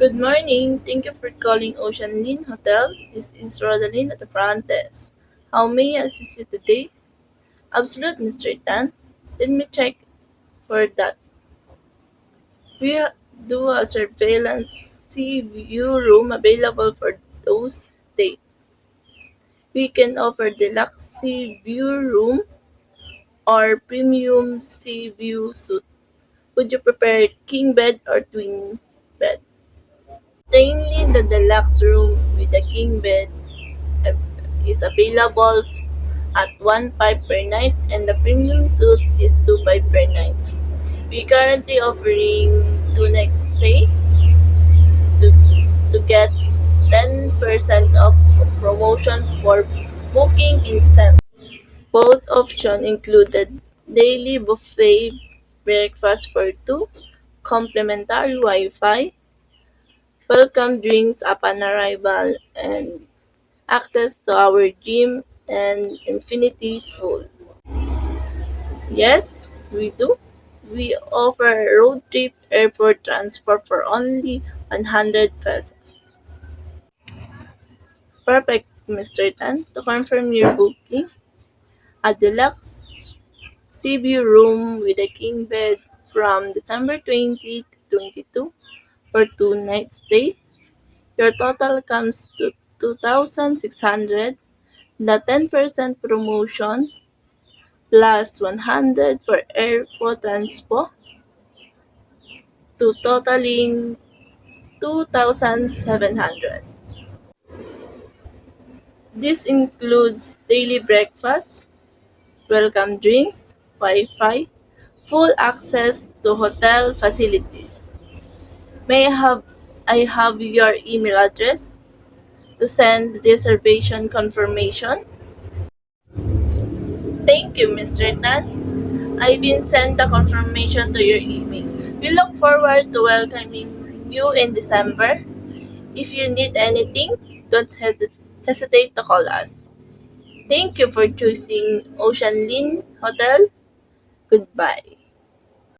Good morning. Thank you for calling Ocean Lynn Hotel. This is Rodaline at the front desk. How may I assist you today? Absolute, Mr. Tan. Let me check for that. We do a surveillance sea view room available for those days. We can offer deluxe sea view room or premium sea view suite. Would you prefer king bed or twin bed? Mainly the deluxe room with a king bed uh, is available at 1.5 per night and the premium suite is 2.5 per night. We currently offering 2 night stay to, to get 10% off promotion for booking in STEM. Both options included daily buffet breakfast for two, complimentary Wi-Fi, welcome drinks upon arrival, and access to our gym and infinity pool. Yes, we do. We offer road trip airport transport for only 100 pesos. Perfect, Mr. Tan. To confirm your booking, a deluxe Seaview room with a king bed from December 20 to 22 for 2 night stay. Your total comes to 2,600. The 10% promotion plus 100 for airport transpo to totaling 2,700. This includes daily breakfast, welcome drinks, Wi-Fi, full access to hotel facilities. May I have your email address to send reservation confirmation? Thank you, Mr. Tan. I've been sent the confirmation to your email. We look forward to welcoming you in December. If you need anything, don't hesitate to call us. Thank you for choosing Ocean Lynn Hotel. Goodbye.